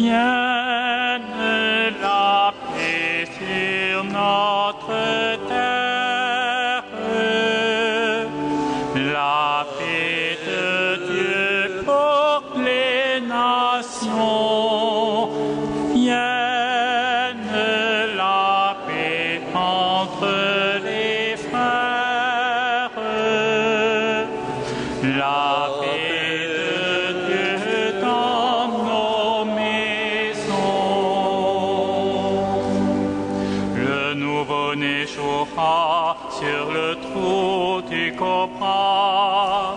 Vienne la paix sur notre terre, la paix de Dieu pour les nations. Vienne la paix entre les frères, la paix de Dieu dans nos maisons. Le nouveau-né jouera sur le trou du cobra.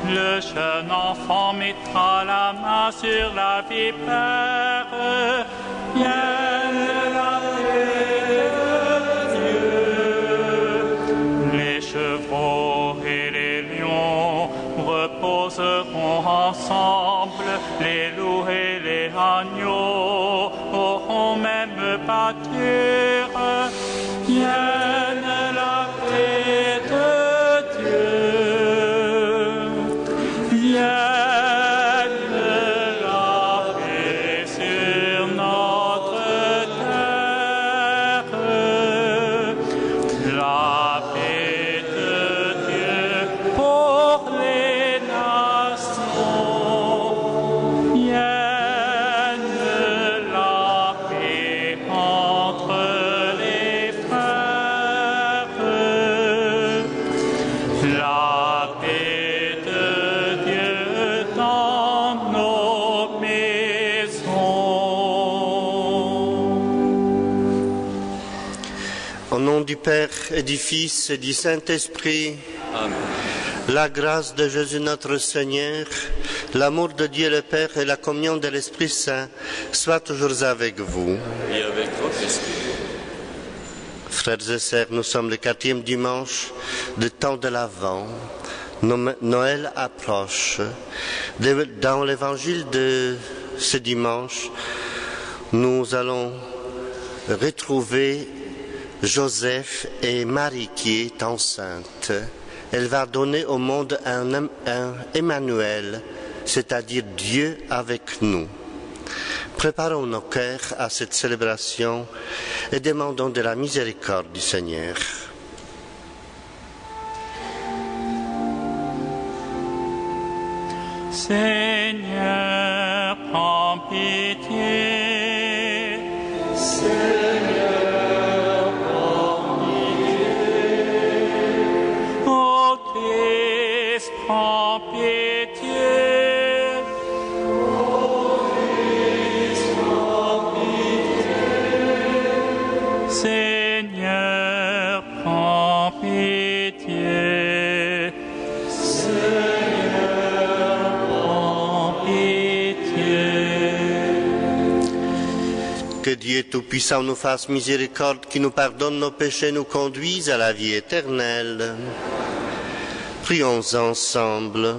Le jeune enfant mettra la main sur la vipère. Vienne la paix de Dieu. Les chevaux et les lions reposeront ensemble. Les loups et les agneaux auront même pâture. Vienne la paix de Dieu. Vienne la paix sur notre terre. La paix de Dieu pour les nations. Vienne la paix entre les frères. La paix de Dieu dans nos maisons. Au nom du Père et du Fils et du Saint-Esprit, Amen. la grâce de Jésus notre Seigneur, l'amour de Dieu le Père et la communion de l'Esprit Saint soient toujours avec vous. Et avec votre esprit. Frères et sœurs, nous sommes le 4e dimanche du temps de l'Avent. Noël approche. Dans l'évangile de ce dimanche, nous allons retrouver Joseph et Marie qui est enceinte. Elle va donner au monde un Emmanuel, c'est-à-dire Dieu avec nous. Préparons nos cœurs à cette célébration et demandons de la miséricorde du Seigneur. Seigneur, prends pitié. Seigneur, prends pitié. Ô Christ, prends pitié. Seigneur, prends pitié. Seigneur, prends pitié. Que Dieu Tout-Puissant nous fasse miséricorde, qui nous pardonne nos péchés, nous conduise à la vie éternelle. Prions ensemble.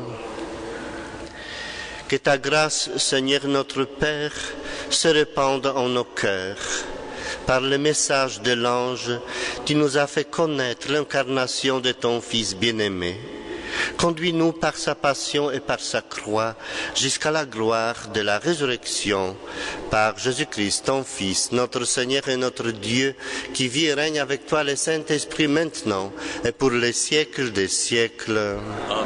Que ta grâce, Seigneur notre Père, se répande en nos cœurs. Par le message de l'ange, tu nous as fait connaître l'incarnation de ton Fils bien-aimé. Conduis-nous par sa passion et par sa croix jusqu'à la gloire de la résurrection. Par Jésus-Christ, ton Fils, notre Seigneur et notre Dieu, qui vit et règne avec toi le Saint-Esprit maintenant et pour les siècles des siècles. Amen.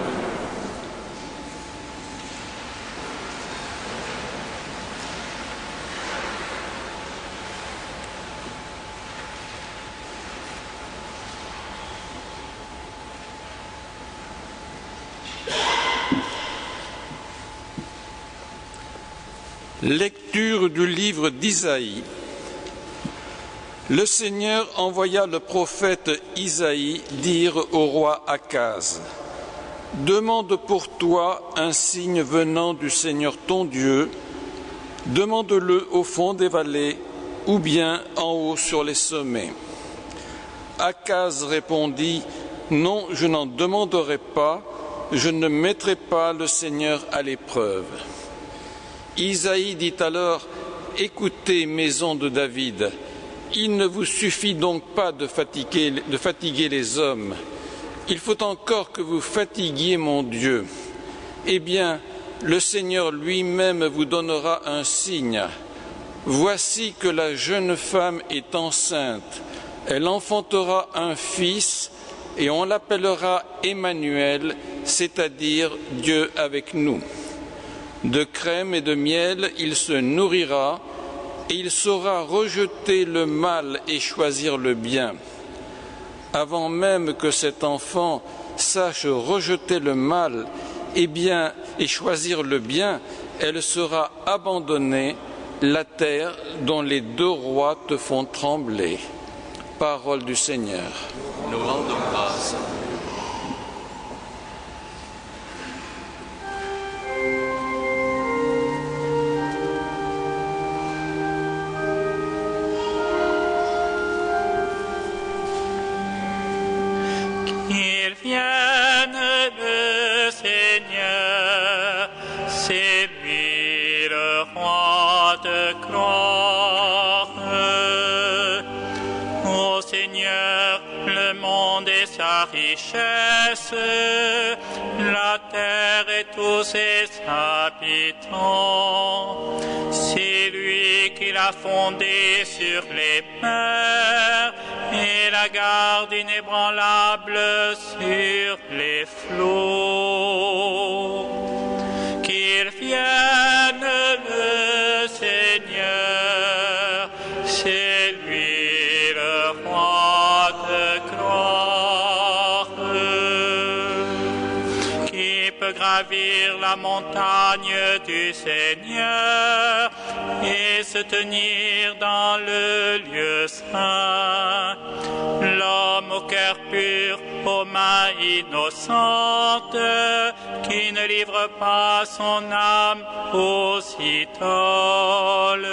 Lecture du livre d'Isaïe. Le Seigneur envoya le prophète Isaïe dire au roi Akaz : demande pour toi un signe venant du Seigneur ton Dieu, demande-le au fond des vallées ou bien en haut sur les sommets. Akaz répondit : non, je n'en demanderai pas, je ne mettrai pas le Seigneur à l'épreuve. Isaïe dit alors : écoutez, maison de David, il ne vous suffit donc pas de fatiguer les hommes. Il faut encore que vous fatiguiez mon Dieu. Eh bien, le Seigneur lui-même vous donnera un signe. Voici que la jeune femme est enceinte, elle enfantera un fils et on l'appellera Emmanuel, c'est-à-dire Dieu avec nous. De crème et de miel, il se nourrira et il saura rejeter le mal et choisir le bien. Avant même que cet enfant sache rejeter le mal et choisir le bien, elle sera abandonnée, la terre dont les deux rois te font trembler. Parole du Seigneur. Nous rendons grâce. Qu'il vienne le Seigneur, c'est lui le roi de gloire. Ô Seigneur, le monde et sa richesse, la terre et tous ses habitants. C'est lui qui l'a fondé sur les mers et la garde inébranlable sur les flots. Qu'il vienne le Seigneur, c'est lui le roi de gloire. Qui peut gravir la montagne du Seigneur et se tenir dans le lieu saint? L'homme au cœur pur, aux mains innocentes, qui ne livre pas son âme aux idoles.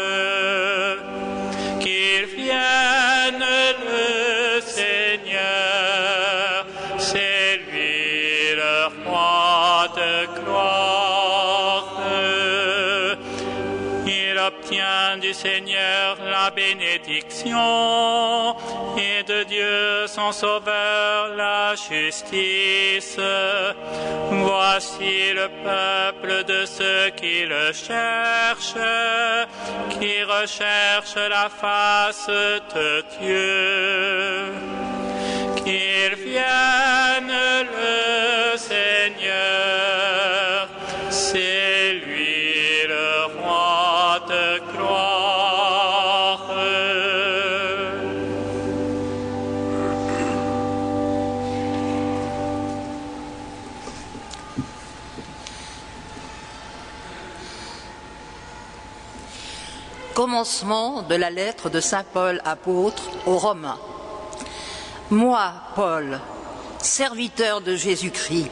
Qu'il vienne le Seigneur, c'est lui le roi de gloire. Il obtient du Seigneur la bénédiction et de Dieu son Sauveur la justice. Voici le peuple de ceux qui le cherchent, qui recherchent la face de Dieu. Qu'il vienne le Seigneur, c'est lui le roi de gloire. Commencement de la lettre de saint Paul apôtre aux Romains. Moi, Paul, serviteur de Jésus-Christ,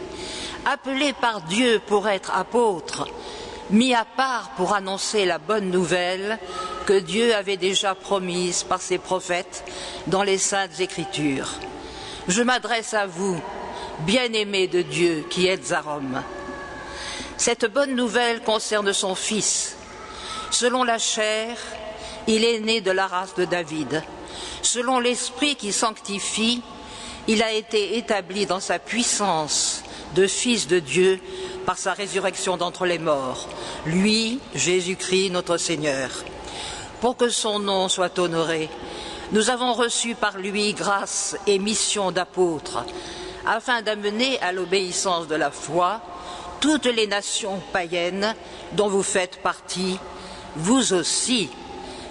appelé par Dieu pour être apôtre, mis à part pour annoncer la bonne nouvelle que Dieu avait déjà promise par ses prophètes dans les Saintes Écritures. Je m'adresse à vous, bien-aimés de Dieu qui êtes à Rome. Cette bonne nouvelle concerne son Fils. Selon la chair, il est né de la race de David. Selon l'Esprit qui sanctifie, il a été établi dans sa puissance de Fils de Dieu par sa résurrection d'entre les morts. Lui, Jésus-Christ, notre Seigneur. Pour que son nom soit honoré, nous avons reçu par lui grâce et mission d'apôtres, afin d'amener à l'obéissance de la foi toutes les nations païennes dont vous faites partie, vous aussi,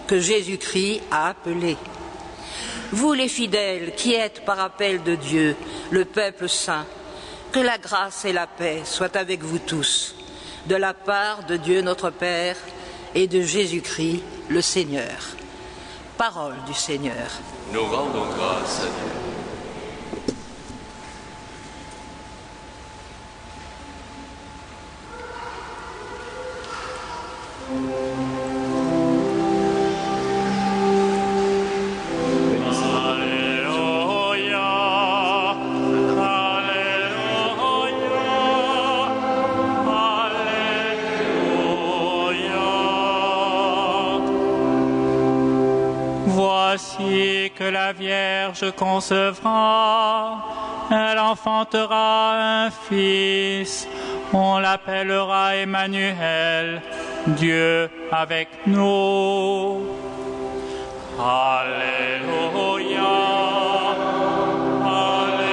que Jésus-Christ a appelés. Vous les fidèles qui êtes par appel de Dieu, le peuple saint, que la grâce et la paix soient avec vous tous, de la part de Dieu notre Père et de Jésus-Christ le Seigneur. Parole du Seigneur. Nous rendons grâce à Dieu. Voici que la Vierge concevra, elle enfantera un fils, on l'appellera Emmanuel, Dieu avec nous. Alléluia. Alléluia.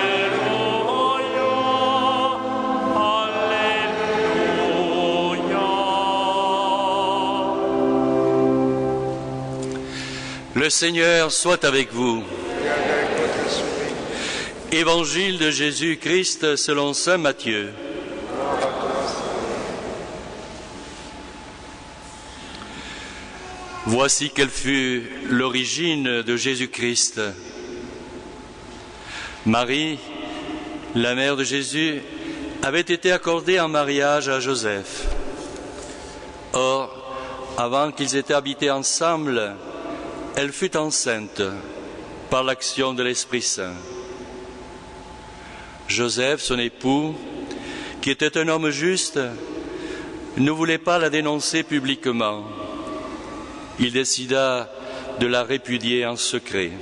Alléluia. Le Seigneur soit avec vous. Évangile de Jésus-Christ selon saint Matthieu. Voici quelle fut l'origine de Jésus-Christ. Marie, la mère de Jésus, avait été accordée en mariage à Joseph. Or, avant qu'ils aient habité ensemble, elle fut enceinte par l'action de l'Esprit Saint. Joseph, son époux, qui était un homme juste, ne voulait pas la dénoncer publiquement. Il décida de la répudier en secret.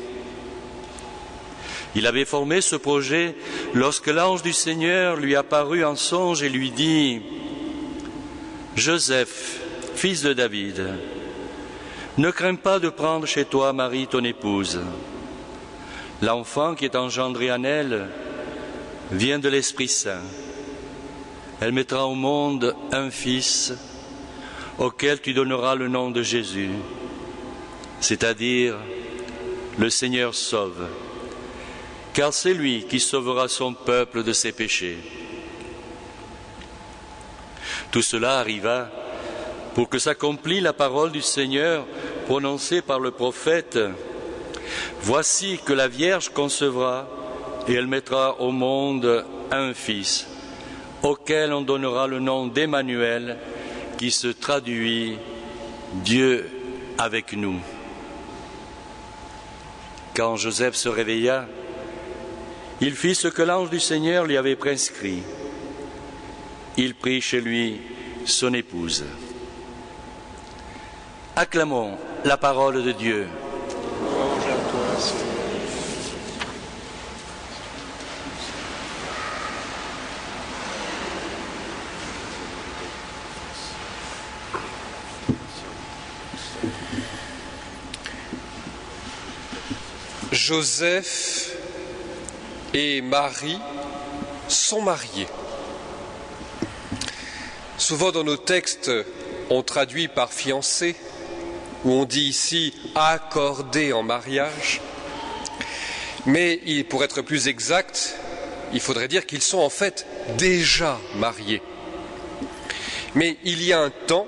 Il avait formé ce projet lorsque l'ange du Seigneur lui apparut en songe et lui dit « Joseph, fils de David, ne crains pas de prendre chez toi Marie, ton épouse. L'enfant qui est engendré en elle vient de l'Esprit Saint. Elle mettra au monde un fils auquel tu donneras le nom de Jésus, c'est-à-dire le Seigneur sauve, car c'est lui qui sauvera son peuple de ses péchés. » Tout cela arriva pour que s'accomplît la parole du Seigneur prononcée par le prophète. « Voici que la Vierge concevra et elle mettra au monde un fils, auquel on donnera le nom d'Emmanuel, qui se traduit Dieu avec nous. » Quand Joseph se réveilla, il fit ce que l'ange du Seigneur lui avait prescrit. Il prit chez lui son épouse. Acclamons la parole de Dieu. Louange à toi, Seigneur. Joseph et Marie sont mariés. Souvent dans nos textes, on traduit par fiancé, ou on dit ici accordé en mariage. Mais pour être plus exact, il faudrait dire qu'ils sont en fait déjà mariés. Mais il y a un temps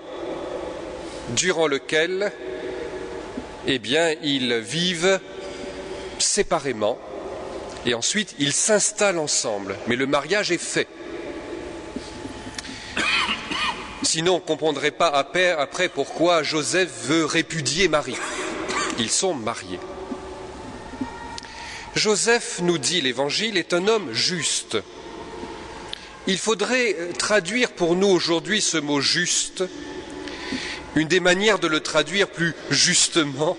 durant lequel, ils vivent séparément et ensuite ils s'installent ensemble. Mais le mariage est fait. Sinon, on ne comprendrait pas après pourquoi Joseph veut répudier Marie. Ils sont mariés. Joseph, nous dit l'Évangile, est un homme juste. Il faudrait traduire pour nous aujourd'hui ce mot « juste ». Une des manières de le traduire plus justement,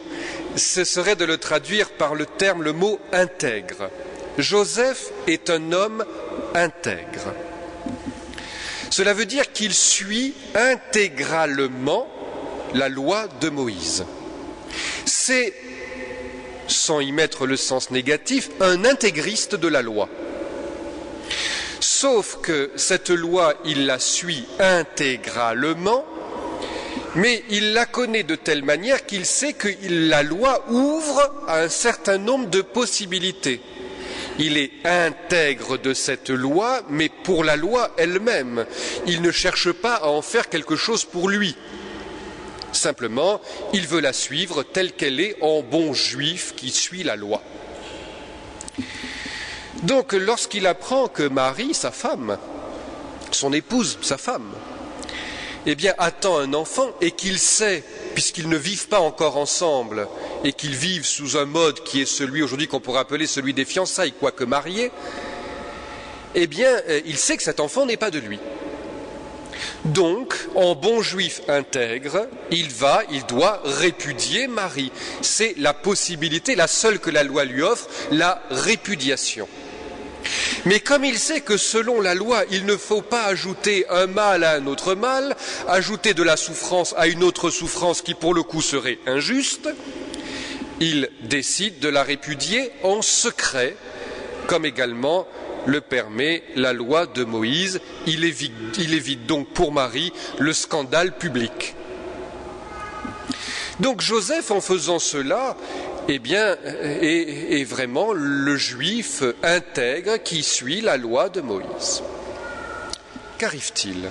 ce serait de le traduire par le mot « intègre ». Joseph est un homme intègre. Cela veut dire qu'il suit intégralement la loi de Moïse. C'est, sans y mettre le sens négatif, un intégriste de la loi. Sauf que cette loi, il la suit intégralement, mais il la connaît de telle manière qu'il sait que la loi ouvre à un certain nombre de possibilités. Il est intègre de cette loi, mais pour la loi elle-même. Il ne cherche pas à en faire quelque chose pour lui. Simplement, il veut la suivre telle qu'elle est en bon juif qui suit la loi. Donc, lorsqu'il apprend que Marie, sa femme, son épouse, sa femme, attend un enfant et qu'il sait, puisqu'ils ne vivent pas encore ensemble et qu'ils vivent sous un mode qui est celui aujourd'hui qu'on pourrait appeler celui des fiançailles, quoique mariés, il sait que cet enfant n'est pas de lui. Donc, en bon juif intègre, il doit répudier Marie. C'est la possibilité, la seule que la loi lui offre, la répudiation. Mais comme il sait que selon la loi, il ne faut pas ajouter un mal à un autre mal, ajouter de la souffrance à une autre souffrance qui pour le coup serait injuste, il décide de la répudier en secret, comme également le permet la loi de Moïse. Il évite donc pour Marie le scandale public. Donc Joseph, en faisant cela, est vraiment le juif intègre qui suit la loi de Moïse. Qu'arrive-t-il ?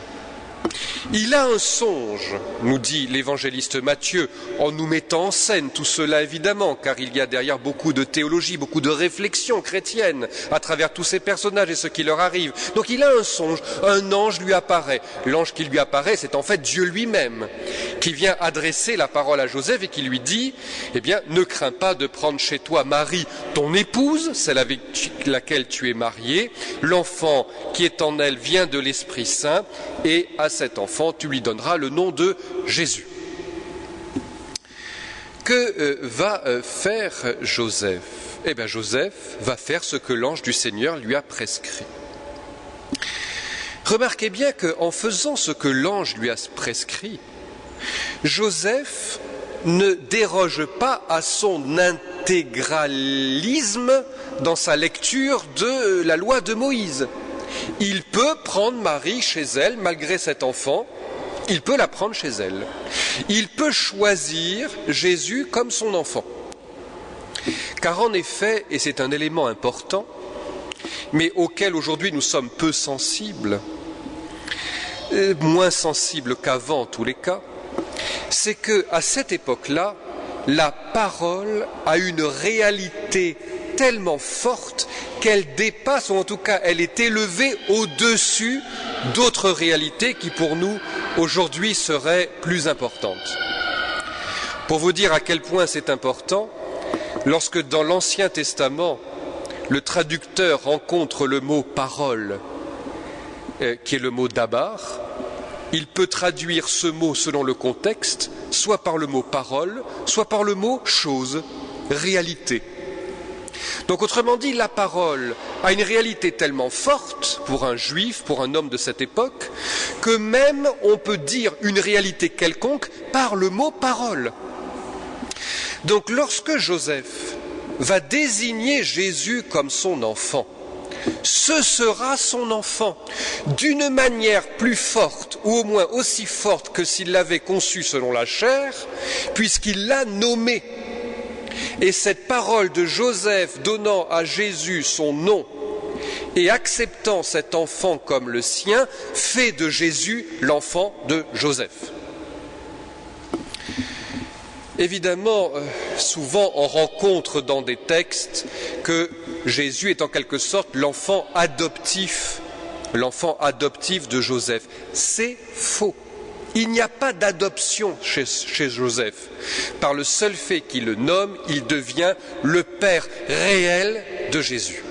Il a un songe, nous dit l'évangéliste Matthieu, en nous mettant en scène tout cela évidemment, car il y a derrière beaucoup de théologie, beaucoup de réflexion chrétienne à travers tous ces personnages et ce qui leur arrive. Donc il a un songe, un ange lui apparaît. L'ange qui lui apparaît, c'est en fait Dieu lui-même, qui vient adresser la parole à Joseph et qui lui dit, ne crains pas de prendre chez toi Marie, ton épouse, celle avec laquelle tu es marié, l'enfant qui est en elle vient de l'Esprit Saint, et à cet enfant, tu lui donneras le nom de Jésus. Que va faire Joseph ? Joseph va faire ce que l'ange du Seigneur lui a prescrit. Remarquez bien qu'en faisant ce que l'ange lui a prescrit, Joseph ne déroge pas à son intégralisme dans sa lecture de la loi de Moïse. Il peut prendre Marie chez elle, malgré cet enfant, il peut la prendre chez elle. Il peut choisir Jésus comme son enfant. Car en effet, et c'est un élément important, mais auquel aujourd'hui nous sommes peu sensibles, moins sensibles qu'avant en tous les cas, c'est qu'à cette époque-là, la parole a une réalité tellement forte qu'elle dépasse, ou en tout cas elle est élevée au-dessus d'autres réalités qui pour nous aujourd'hui seraient plus importantes. Pour vous dire à quel point c'est important, lorsque dans l'Ancien Testament le traducteur rencontre le mot parole, qui est le mot dabar, il peut traduire ce mot selon le contexte, soit par le mot parole, soit par le mot chose, réalité. Donc autrement dit, la parole a une réalité tellement forte pour un juif, pour un homme de cette époque, que même on peut dire une réalité quelconque par le mot parole. Donc lorsque Joseph va désigner Jésus comme son enfant, ce sera son enfant, d'une manière plus forte, ou au moins aussi forte que s'il l'avait conçu selon la chair, puisqu'il l'a nommé. Et cette parole de Joseph donnant à Jésus son nom et acceptant cet enfant comme le sien, fait de Jésus l'enfant de Joseph. Évidemment, souvent on rencontre dans des textes que Jésus est en quelque sorte l'enfant adoptif de Joseph. C'est faux. Il n'y a pas d'adoption chez Joseph. Par le seul fait qu'il le nomme, il devient le père réel de Jésus.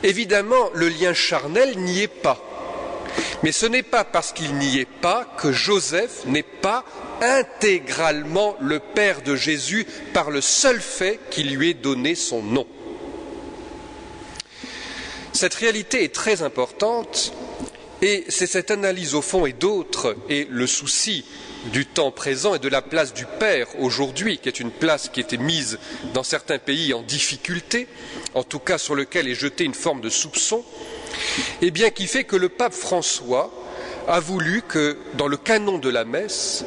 Évidemment, le lien charnel n'y est pas. Mais ce n'est pas parce qu'il n'y est pas que Joseph n'est pas intégralement le père de Jésus par le seul fait qu'il lui ait donné son nom. Cette réalité est très importante. Et c'est cette analyse au fond et d'autres, et le souci du temps présent et de la place du Père aujourd'hui, qui est une place qui était mise dans certains pays en difficulté, en tout cas sur lequel est jetée une forme de soupçon, et bien qui fait que le pape François a voulu que, dans le canon de la messe,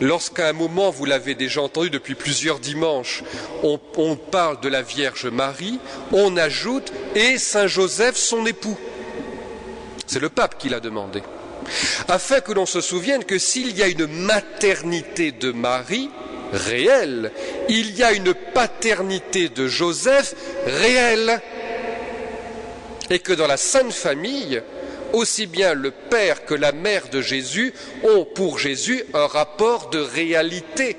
lorsqu'à un moment, vous l'avez déjà entendu depuis plusieurs dimanches, on parle de la Vierge Marie, on ajoute « et Saint Joseph, son époux ». C'est le pape qui l'a demandé, afin que l'on se souvienne que s'il y a une maternité de Marie réelle, il y a une paternité de Joseph réelle, et que dans la Sainte Famille, aussi bien le père que la mère de Jésus ont pour Jésus un rapport de réalité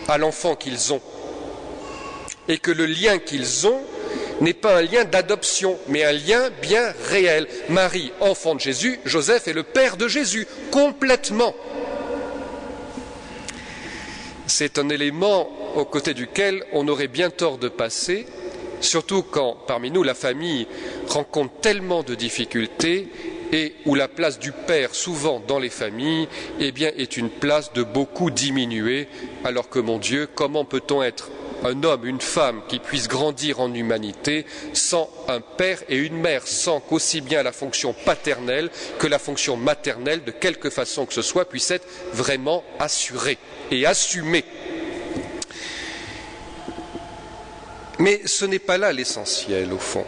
à l'enfant qu'ils ont, et que le lien qu'ils ont n'est pas un lien d'adoption, mais un lien bien réel. Marie, enfant de Jésus, Joseph est le père de Jésus, complètement. C'est un élément aux côtés duquel on aurait bien tort de passer, surtout quand parmi nous la famille rencontre tellement de difficultés et où la place du père, souvent dans les familles, eh bien, est une place de beaucoup diminuée, alors que, mon Dieu, comment peut-on être un homme, une femme qui puisse grandir en humanité sans un père et une mère, sans qu'aussi bien la fonction paternelle que la fonction maternelle, de quelque façon que ce soit, puisse être vraiment assurée et assumée. Mais ce n'est pas là l'essentiel, au fond.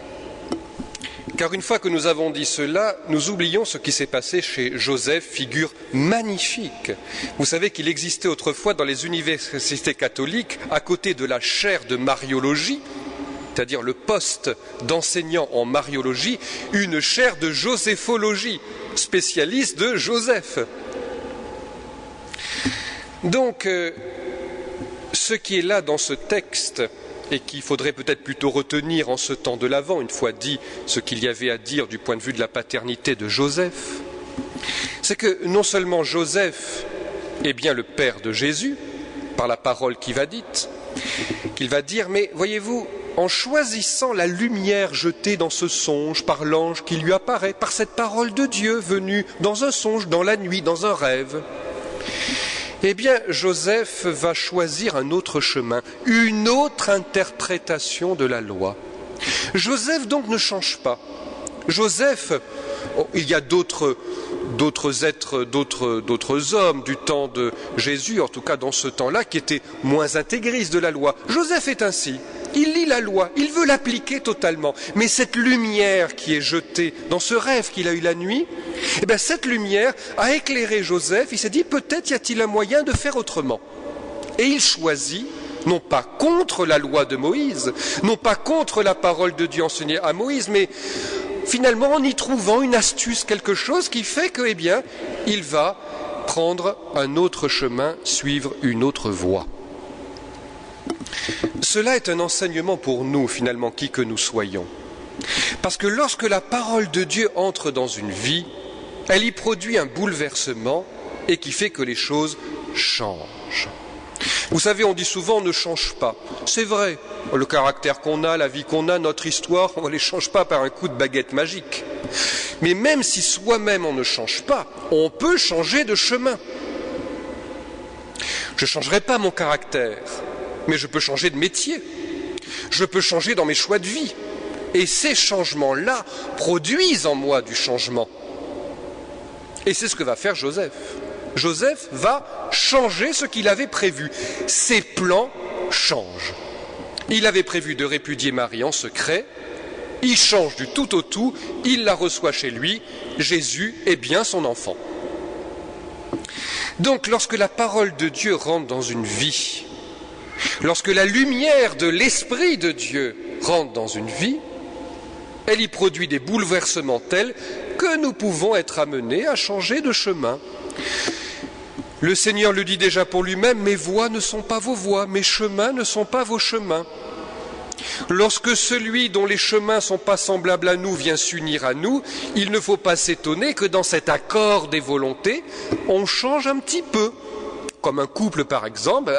Car une fois que nous avons dit cela, nous oublions ce qui s'est passé chez Joseph, figure magnifique. Vous savez qu'il existait autrefois dans les universités catholiques, à côté de la chaire de mariologie, c'est-à-dire le poste d'enseignant en mariologie, une chaire de joséphologie, spécialiste de Joseph. Donc, ce qui est là dans ce texte, et qu'il faudrait peut-être plutôt retenir en ce temps de l'Avent, une fois dit ce qu'il y avait à dire du point de vue de la paternité de Joseph, c'est que non seulement Joseph est bien le père de Jésus, par la parole qu'il va dire, mais voyez-vous, en choisissant la lumière jetée dans ce songe par l'ange qui lui apparaît, par cette parole de Dieu venue dans un songe, dans la nuit, dans un rêve, eh bien, Joseph va choisir un autre chemin, une autre interprétation de la loi. Joseph donc ne change pas. Joseph, il y a d'autres êtres, d'autres hommes du temps de Jésus, en tout cas dans ce temps-là, qui étaient moins intégristes de la loi. Joseph est ainsi. Il lit la loi, il veut l'appliquer totalement. Mais cette lumière qui est jetée dans ce rêve qu'il a eu la nuit, eh bien cette lumière a éclairé Joseph. Il s'est dit, peut-être y a-t-il un moyen de faire autrement. Et il choisit, non pas contre la loi de Moïse, non pas contre la parole de Dieu enseignée à Moïse, mais finalement en y trouvant une astuce, quelque chose qui fait que, eh bien, il va prendre un autre chemin, suivre une autre voie. Cela est un enseignement pour nous, finalement, qui que nous soyons. Parce que lorsque la parole de Dieu entre dans une vie, elle y produit un bouleversement et qui fait que les choses changent. Vous savez, on dit souvent on ne change pas. C'est vrai, le caractère qu'on a, la vie qu'on a, notre histoire, on ne les change pas par un coup de baguette magique. Mais même si soi-même on ne change pas, on peut changer de chemin. Je ne changerai pas mon caractère, mais je peux changer de métier. Je peux changer dans mes choix de vie. Et ces changements-là produisent en moi du changement. Et c'est ce que va faire Joseph. Joseph va changer ce qu'il avait prévu. Ses plans changent. Il avait prévu de répudier Marie en secret. Il change du tout au tout. Il la reçoit chez lui. Jésus est bien son enfant. Donc, lorsque la parole de Dieu rentre dans une vie, lorsque la lumière de l'Esprit de Dieu rentre dans une vie, elle y produit des bouleversements tels que nous pouvons être amenés à changer de chemin. Le Seigneur le dit déjà pour lui-même, mes voies ne sont pas vos voies, mes chemins ne sont pas vos chemins. Lorsque celui dont les chemins ne sont pas semblables à nous vient s'unir à nous, il ne faut pas s'étonner que dans cet accord des volontés, on change un petit peu. Comme un couple par exemple,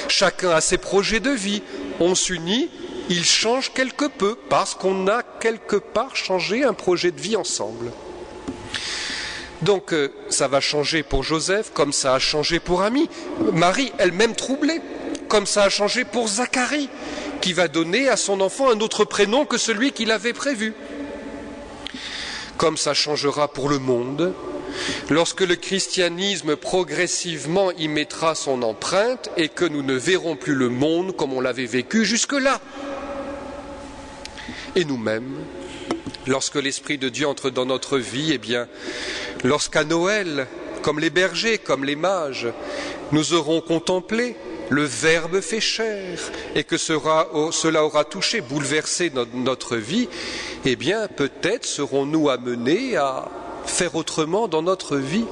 chacun a ses projets de vie, on s'unit, il change quelque peu parce qu'on a quelque part changé un projet de vie ensemble. Donc ça va changer pour Joseph comme ça a changé pour Ami. Marie elle-même troublée, comme ça a changé pour Zacharie, qui va donner à son enfant un autre prénom que celui qu'il avait prévu. Comme ça changera pour le monde, lorsque le christianisme progressivement y mettra son empreinte et que nous ne verrons plus le monde comme on l'avait vécu jusque-là. Et nous-mêmes, lorsque l'Esprit de Dieu entre dans notre vie, eh bien, lorsqu'à Noël, comme les bergers, comme les mages, nous aurons contemplé le Verbe fait chair et que cela aura touché, bouleversé notre vie, eh bien, peut-être serons-nous amenés à faire autrement dans notre vie.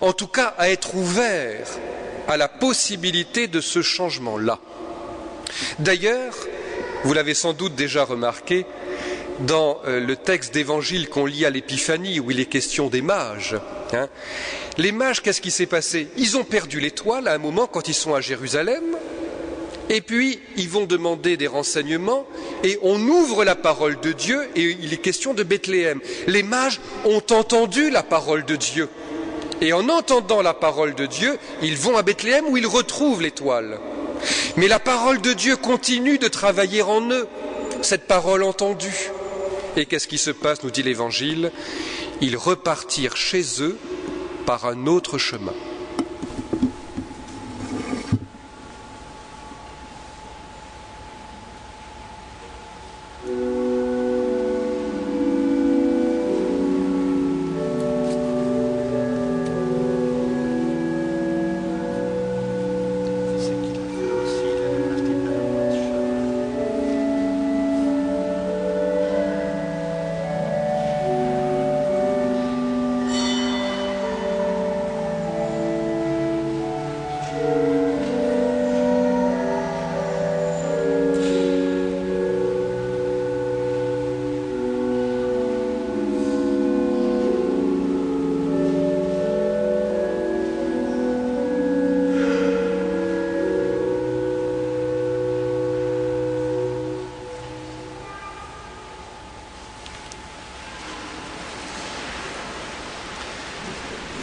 En tout cas, à être ouverts à la possibilité de ce changement-là. D'ailleurs, vous l'avez sans doute déjà remarqué, dans le texte d'évangile qu'on lit à l'Épiphanie, où il est question des mages. Les mages, qu'est-ce qui s'est passé? Ils ont perdu l'étoile à un moment quand ils sont à Jérusalem. Et puis, ils vont demander des renseignements et on ouvre la parole de Dieu et il est question de Bethléem. Les mages ont entendu la parole de Dieu. Et en entendant la parole de Dieu, ils vont à Bethléem où ils retrouvent l'étoile. Mais la parole de Dieu continue de travailler en eux, cette parole entendue. Et qu'est-ce qui se passe, nous dit l'Évangile? Ils repartirent chez eux par un autre chemin.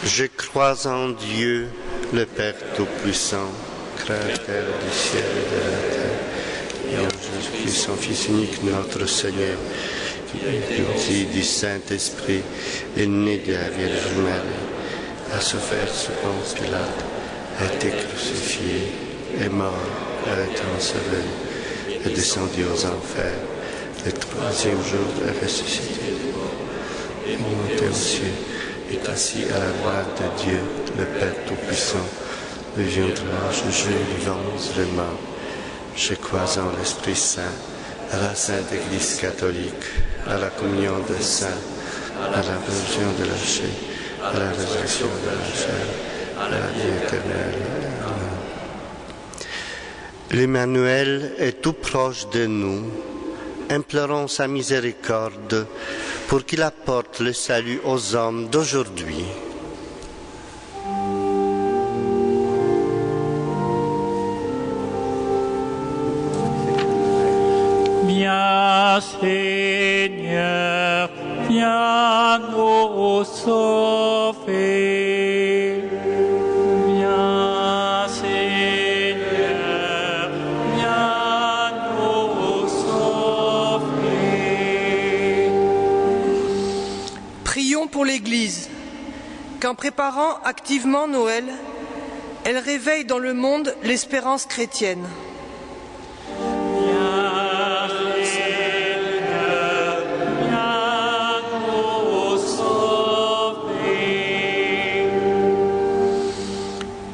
Je crois en Dieu, le Père Tout-Puissant, Créateur du ciel et de la terre, et en Jésus-Christ, son Fils unique, notre Seigneur, qui est aussi du Saint-Esprit, est né de la Vierge Marie, a souffert sous Ponce Pilate, a été crucifié, est mort, a été enseveli, est descendu aux enfers, le troisième jour est ressuscité, est monté aux cieux, est assis à la droite de Dieu, le Père Tout-Puissant, il viendra juger les vivants et les morts. Je crois en l'Esprit Saint, à la Sainte Église catholique, à la communion des saints, à la résurrection de la chair, à la résurrection de la chair, à la vie éternelle. Amen. L'Emmanuel est tout proche de nous. Implorons sa miséricorde pour qu'il apporte le salut aux hommes d'aujourd'hui. Viens Seigneur, viens nous sauver. Viens Seigneur, viens nous sauver. Prions pour l'Église, qu'en préparant activement Noël, elle réveille dans le monde l'espérance chrétienne.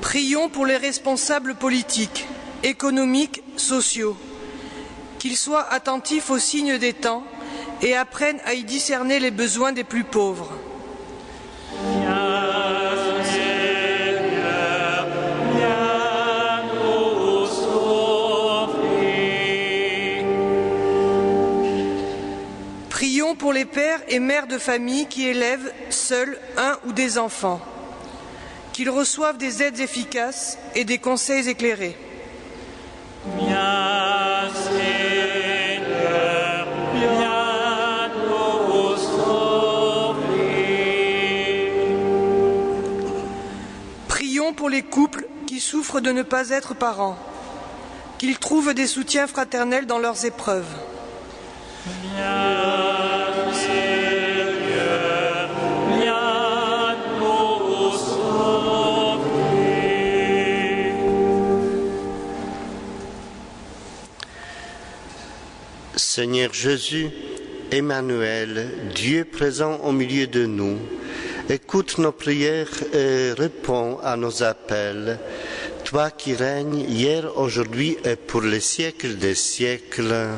Prions pour les responsables politiques, économiques, sociaux, qu'ils soient attentifs aux signes des temps et apprennent à y discerner les besoins des plus pauvres. Prions pour les pères et mères de famille qui élèvent seuls un ou des enfants, qu'ils reçoivent des aides efficaces et des conseils éclairés. Viens Seigneur, viens nous sauver. Prions pour les couples qui souffrent de ne pas être parents, qu'ils trouvent des soutiens fraternels dans leurs épreuves. Viens Seigneur, viens nous sauver. Seigneur Jésus, Emmanuel, Dieu présent au milieu de nous, écoute nos prières et réponds à nos appels. Toi qui règnes hier, aujourd'hui et pour les siècles des siècles.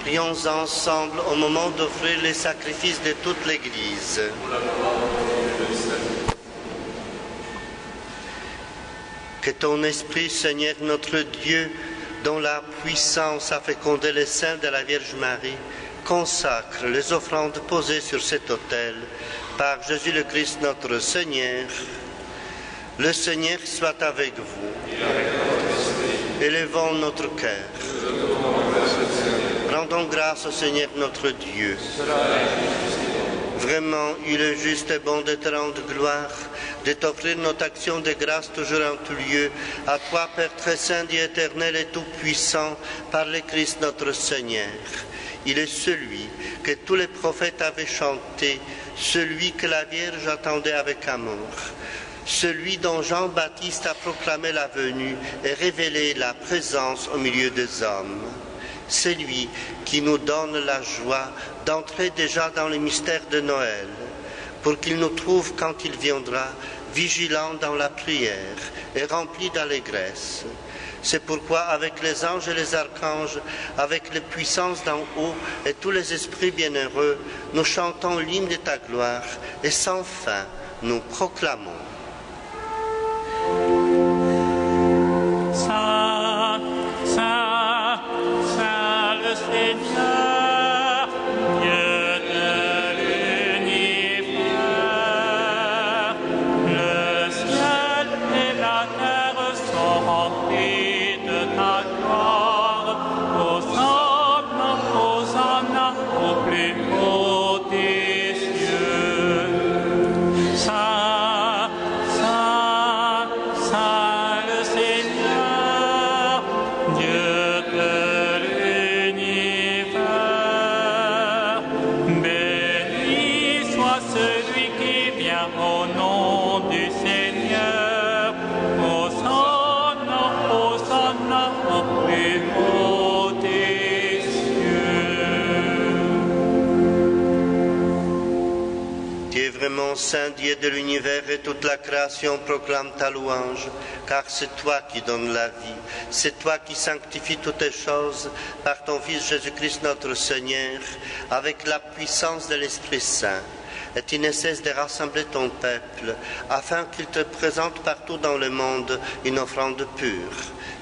Prions ensemble au moment d'offrir les sacrifices de toute l'Église. Que ton Esprit, Seigneur notre Dieu, dont la puissance a fécondé les seins de la Vierge Marie, consacre les offrandes posées sur cet autel par Jésus le Christ notre Seigneur. Le Seigneur soit avec vous. Élevons notre cœur. Rendons grâce au Seigneur notre Dieu. Vraiment, il est juste et bon de te rendre gloire, de t'offrir notre action de grâce toujours en tout lieu, à toi, Père très saint, Dieu éternel et tout-puissant, par le Christ notre Seigneur. Il est celui que tous les prophètes avaient chanté, celui que la Vierge attendait avec amour, celui dont Jean-Baptiste a proclamé la venue et révélé la présence au milieu des hommes. C'est lui qui nous donne la joie d'entrer déjà dans le mystère de Noël, pour qu'il nous trouve quand il viendra, vigilants dans la prière et remplis d'allégresse. C'est pourquoi avec les anges et les archanges, avec les puissances d'en haut et tous les esprits bienheureux, nous chantons l'hymne de ta gloire et sans fin nous proclamons. Saint, Saint, Saint le Seigneur, Dieu de l'univers, le ciel et la terre sont remplis de ta gloire. Hosanna, Hosanna, au plus haut des cieux. Saint, Saint, Saint le Seigneur, Dieu de l'univers, béni soit celui qui vient au nom du Seigneur. Hosanna, Hosanna, au plus haut des cieux. Tu es vraiment saint, Dieu de l'univers, et toute la création proclame ta louange, car c'est toi qui donnes la vie, c'est toi qui sanctifies toutes les choses par ton Fils Jésus-Christ notre Seigneur, avec la puissance de l'Esprit Saint. Et tu ne cesses de rassembler ton peuple, afin qu'il te présente partout dans le monde une offrande pure.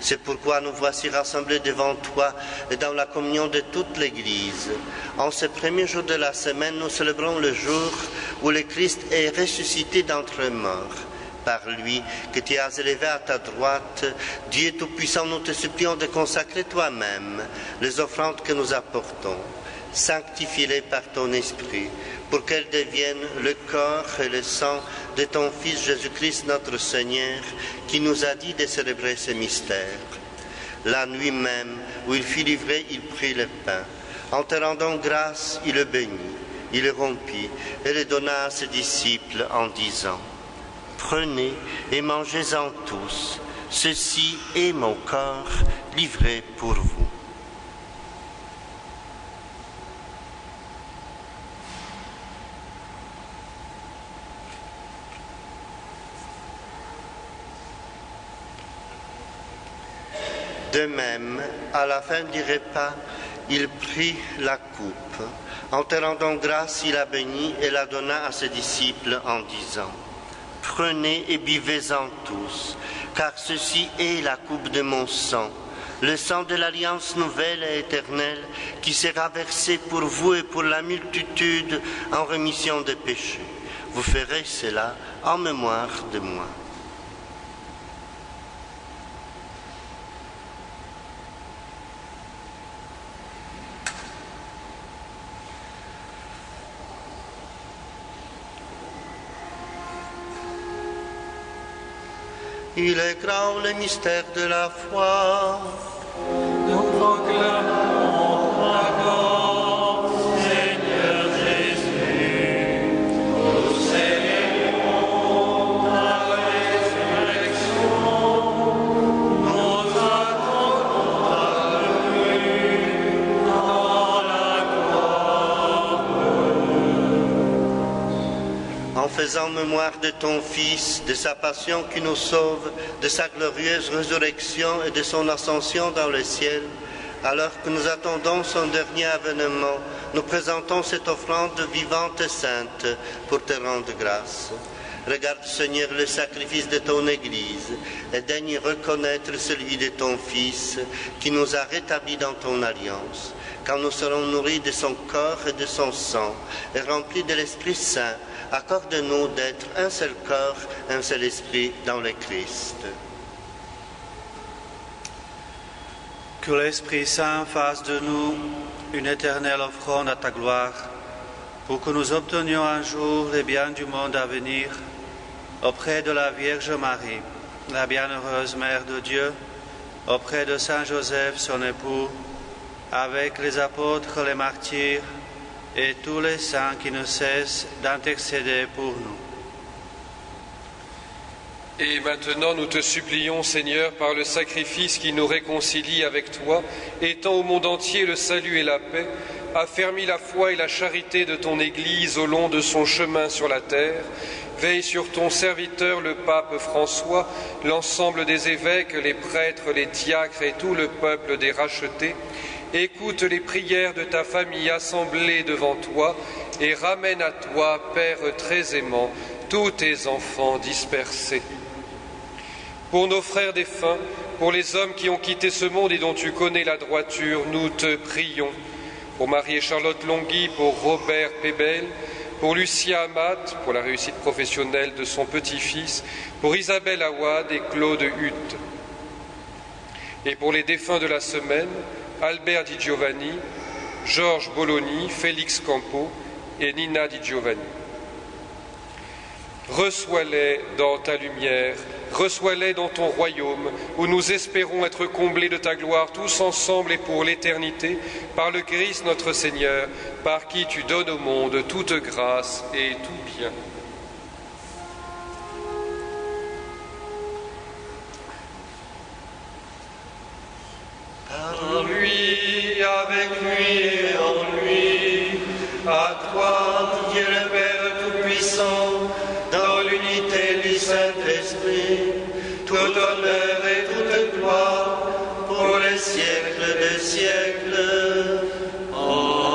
C'est pourquoi nous voici rassemblés devant toi et dans la communion de toute l'Église. En ce premier jour de la semaine, nous célébrons le jour où le Christ est ressuscité d'entre les morts. Par lui, que tu as élevé à ta droite, Dieu Tout-Puissant, nous te supplions de consacrer toi-même les offrandes que nous apportons. Sanctifie-les par ton Esprit, pour qu'elles deviennent le corps et le sang de ton Fils Jésus-Christ notre Seigneur, qui nous a dit de célébrer ce mystère. La nuit même où il fut livré, il prit le pain. En te rendant grâce, il le bénit, il le rompit et le donna à ses disciples en disant : Prenez et mangez-en tous, ceci est mon corps livré pour vous. De même, à la fin du repas, il prit la coupe. En te rendant grâce, il la bénit et la donna à ses disciples en disant : Prenez et buvez-en tous, car ceci est la coupe de mon sang, le sang de l'alliance nouvelle et éternelle, qui sera versé pour vous et pour la multitude en rémission des péchés. Vous ferez cela en mémoire de moi. Il est grand le mystère de la foi. Nous proclamons ta mort, Seigneur Jésus. Nous célébrons ta résurrection. Nous attendons ta venue dans la gloire. En faisant mémoire de ton Fils, de sa passion qui nous sauve, de sa glorieuse résurrection et de son ascension dans le ciel, Alors que nous attendons son dernier avènement, nous présentons cette offrande vivante et sainte pour te rendre grâce. Regarde, Seigneur, le sacrifice de ton Église et daigne reconnaître celui de ton Fils qui nous a rétablis dans ton alliance. Quand nous serons nourris de son corps et de son sang et remplis de l'Esprit Saint, accorde-nous d'être un seul corps, un seul esprit dans le Christ. Que l'Esprit Saint fasse de nous une éternelle offrande à ta gloire, pour que nous obtenions un jour les biens du monde à venir, auprès de la Vierge Marie, la bienheureuse Mère de Dieu, auprès de Saint Joseph, son époux, avec les apôtres, les martyrs et tous les saints qui ne cessent d'intercéder pour nous. Et maintenant, nous te supplions, Seigneur, par le sacrifice qui nous réconcilie avec toi, étends au monde entier le salut et la paix, affermis la foi et la charité de ton Église au long de son chemin sur la terre, veille sur ton serviteur, le pape François, l'ensemble des évêques, les prêtres, les diacres et tout le peuple des rachetés. Écoute les prières de ta famille assemblée devant toi et ramène à toi, Père très aimant, tous tes enfants dispersés. Pour nos frères défunts, pour les hommes qui ont quitté ce monde et dont tu connais la droiture, nous te prions. Pour Marie et Charlotte Longhi, pour Robert Pébel, pour Lucia Amat, pour la réussite professionnelle de son petit-fils, pour Isabelle Awad et Claude Hutte. Et pour les défunts de la semaine, Albert Di Giovanni, Georges Bologni, Félix Campo et Nina Di Giovanni. Reçois-les dans ta lumière, reçois-les dans ton royaume, où nous espérons être comblés de ta gloire tous ensemble et pour l'éternité, par le Christ notre Seigneur, par qui tu donnes au monde toute grâce et tout bien. En lui, avec lui et en lui, à toi, Dieu le Père Tout-Puissant, dans l'unité du Saint-Esprit, tout honneur et toute gloire, pour les siècles des siècles. Amen.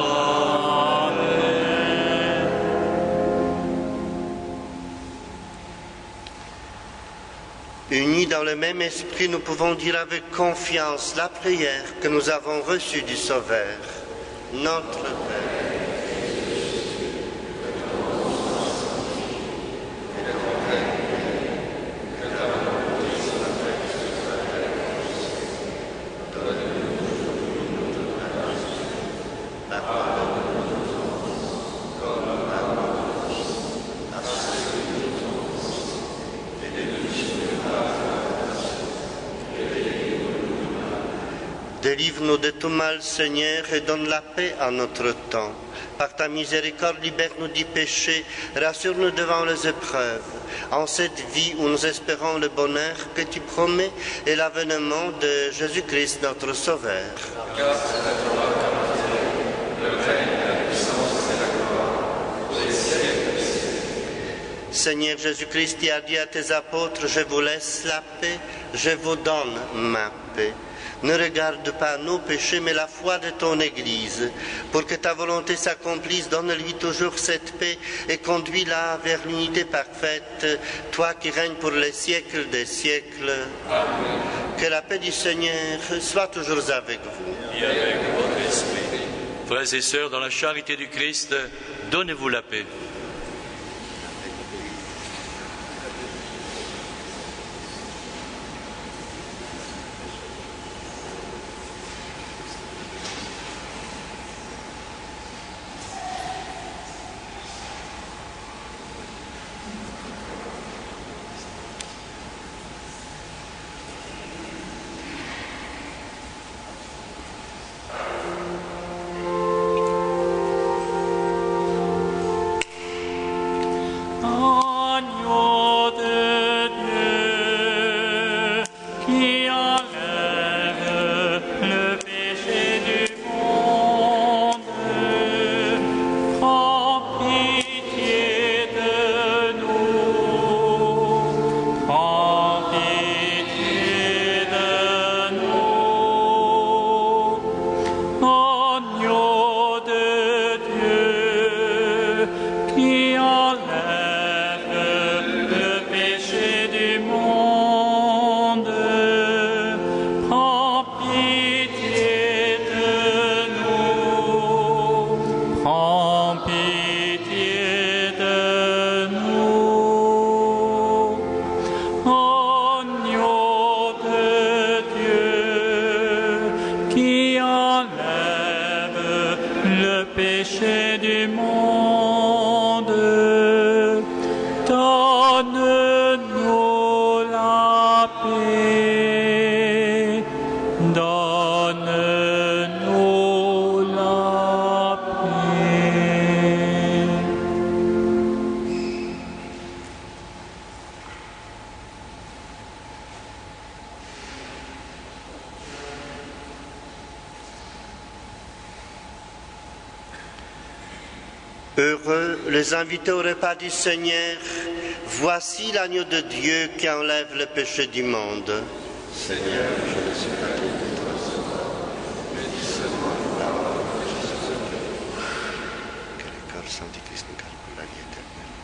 Unis dans le même esprit, nous pouvons dire avec confiance la prière que nous avons reçue du Sauveur. Notre Père. Délivre-nous de tout mal, Seigneur, et donne la paix à notre temps. Par ta miséricorde, libère-nous du péché, rassure-nous devant les épreuves. En cette vie où nous espérons le bonheur que tu promets et l'avènement de Jésus-Christ, notre Sauveur. Seigneur Jésus-Christ, tu as dit à tes apôtres, je vous laisse la paix, je vous donne ma paix. Ne regarde pas nos péchés, mais la foi de ton Église. Pour que ta volonté s'accomplisse, donne-lui toujours cette paix et conduis-la vers l'unité parfaite, toi qui règnes pour les siècles des siècles. Amen. Que la paix du Seigneur soit toujours avec vous. Et avec votre esprit. Frères et sœurs, dans la charité du Christ, donnez-vous la paix. paix. Donne-nous la paix. Heureux les invités au repas du Seigneur. Voici l'agneau de Dieu qui enlève le péché du monde. Seigneur, je ne suis pas digne d'être sauvé, mais dis seulement la parole et je serai guéri. Que le corps saint du Christ nous garde pour la vie éternelle.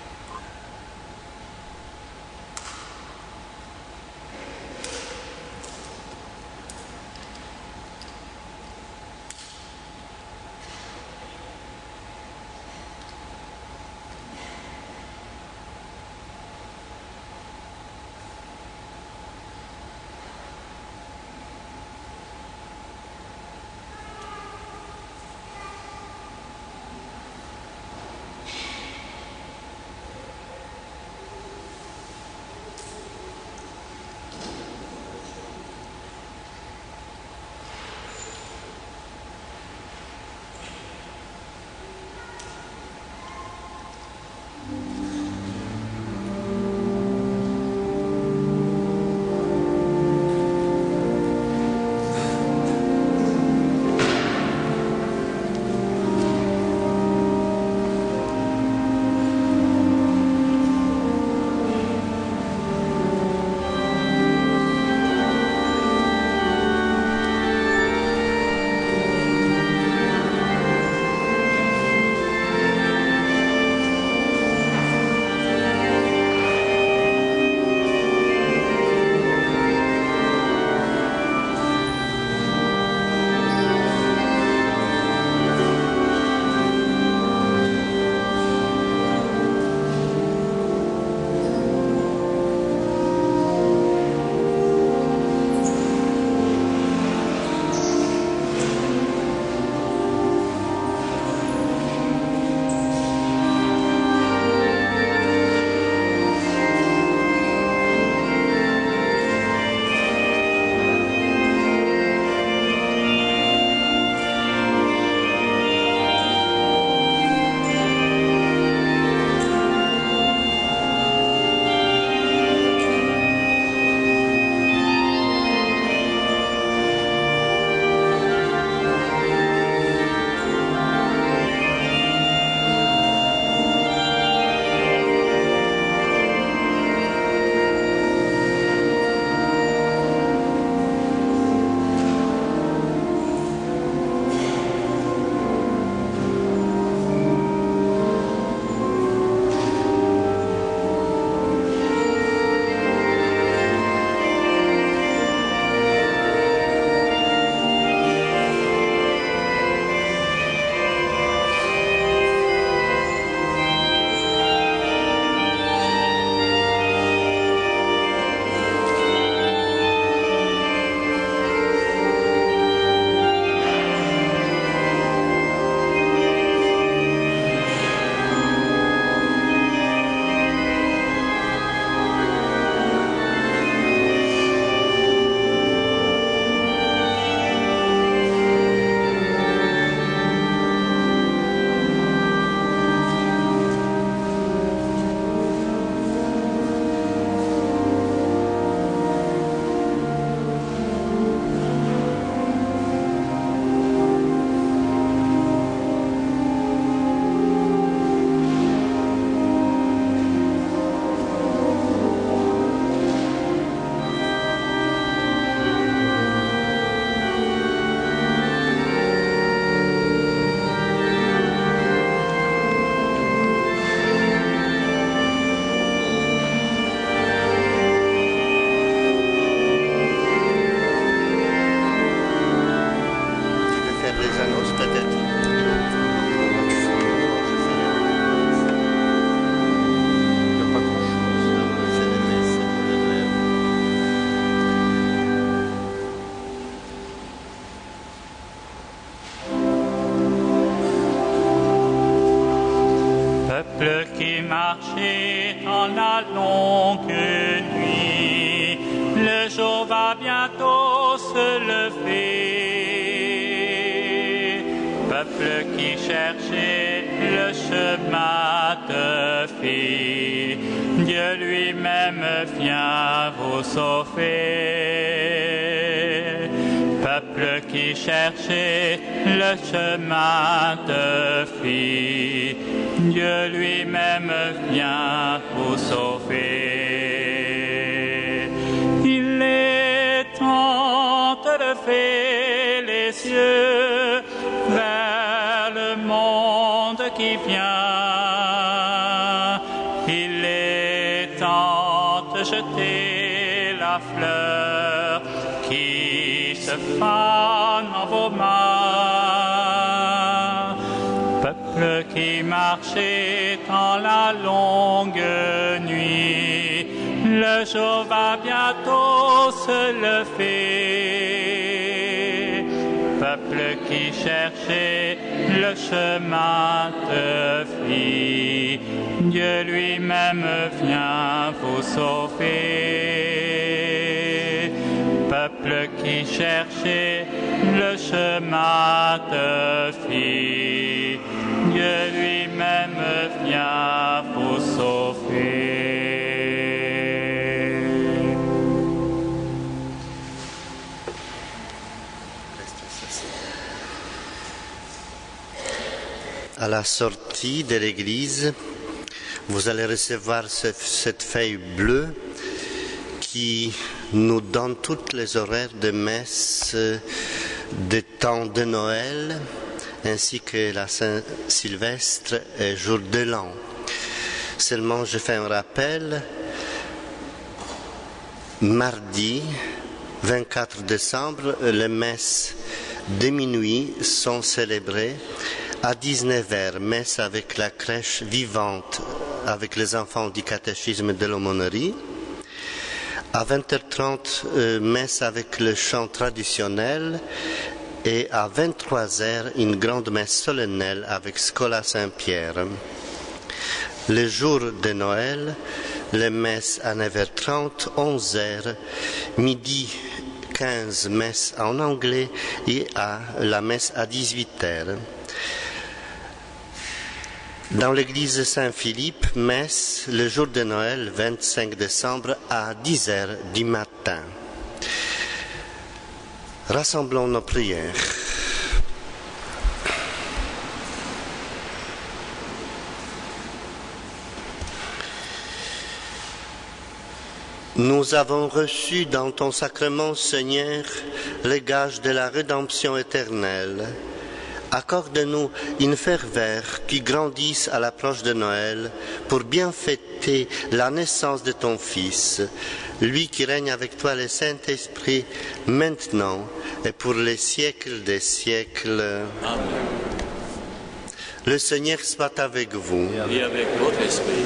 le jour va bientôt se lever. Peuple qui cherchait le chemin de vie, Dieu lui-même vient vous sauver. Peuple qui cherchait le chemin de vie, Dieu lui-même vient vous sauver. Il est temps de lever les yeux vers le monde qui vient. Il est temps de jeter la fleur qui se fane en vos mains. Peuple qui marchez dans la longue nuit, le jour va bientôt se lever. Peuple qui cherchait le chemin de vie, Dieu lui-même vient vous sauver. Peuple qui cherchait le chemin de vie, Dieu lui-même vient vous sauver. À la sortie de l'église, vous allez recevoir cette feuille bleue qui nous donne toutes les horaires de messe des temps de Noël, ainsi que la Saint-Sylvestre et jour de l'an. Seulement, je fais un rappel. Mardi 24 décembre, les messes de minuit sont célébrées. À 19h, messe avec la crèche vivante, avec les enfants du catéchisme de l'aumônerie. À 20h30, messe avec le chant traditionnel. Et à 23h, une grande messe solennelle avec Scola Saint-Pierre. Le jour de Noël, les messes à 9h30, 11h, midi 15, messe en anglais et la messe à 18h. Dans l'église Saint-Philippe, messe le jour de Noël, 25 décembre, à 10h du matin. Rassemblons nos prières. Nous avons reçu dans ton sacrement, Seigneur, le gage de la rédemption éternelle. Accorde-nous une ferveur qui grandisse à l'approche de Noël pour bien fêter la naissance de ton Fils, lui qui règne avec toi le Saint-Esprit, maintenant et pour les siècles des siècles. Amen. Le Seigneur soit avec vous. Et avec votre esprit.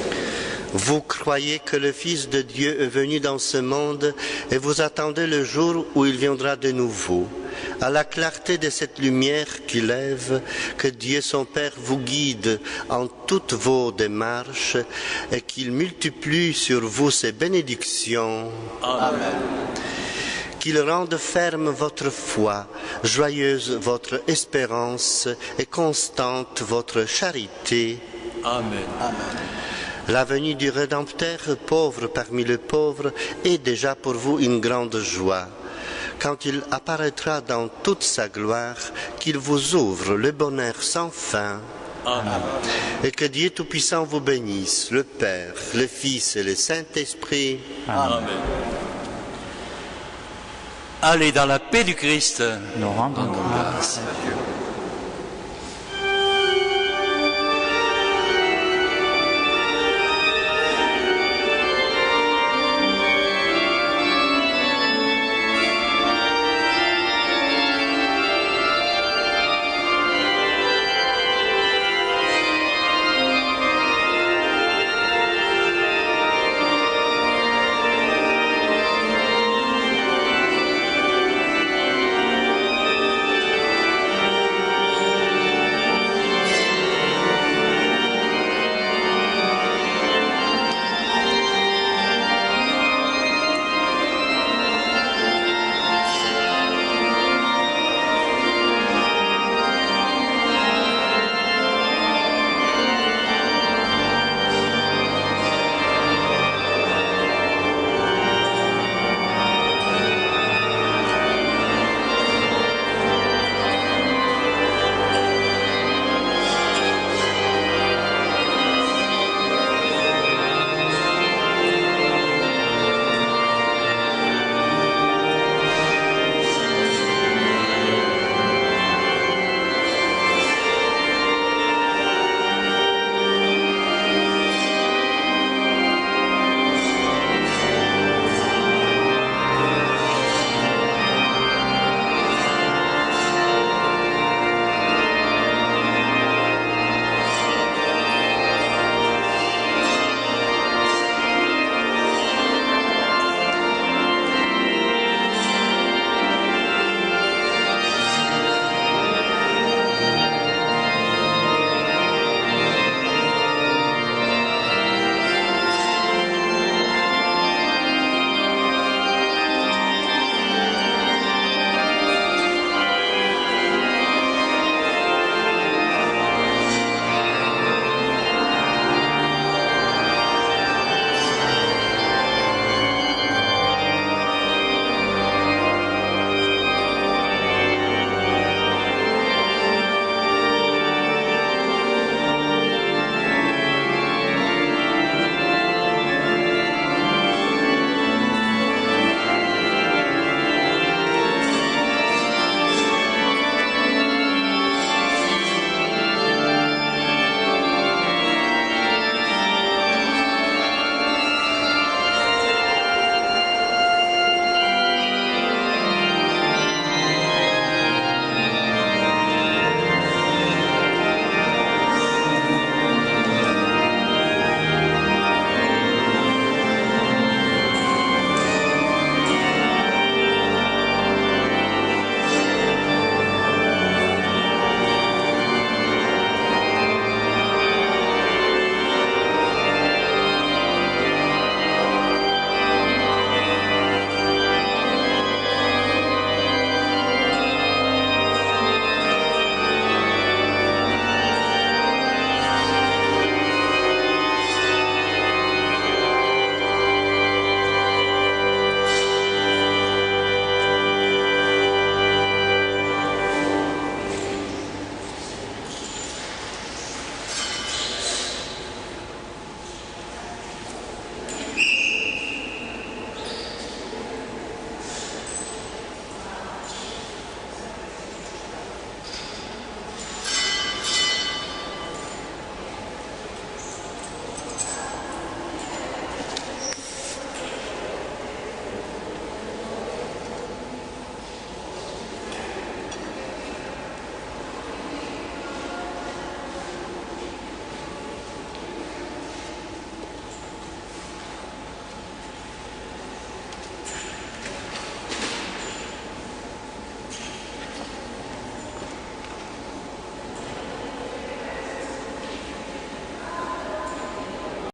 Vous croyez que le Fils de Dieu est venu dans ce monde et vous attendez le jour où il viendra de nouveau. À la clarté de cette lumière qui lève, que Dieu son Père vous guide en toutes vos démarches et qu'il multiplie sur vous ses bénédictions. Amen. Qu'il rende ferme votre foi, joyeuse votre espérance et constante votre charité. Amen. Amen. La venue du Rédempteur, pauvre parmi les pauvres, est déjà pour vous une grande joie. Quand il apparaîtra dans toute sa gloire, qu'il vous ouvre le bonheur sans fin. Amen. Et que Dieu Tout-Puissant vous bénisse, le Père, le Fils et le Saint-Esprit. Amen. Allez dans la paix du Christ. Nous rendons grâce à Dieu.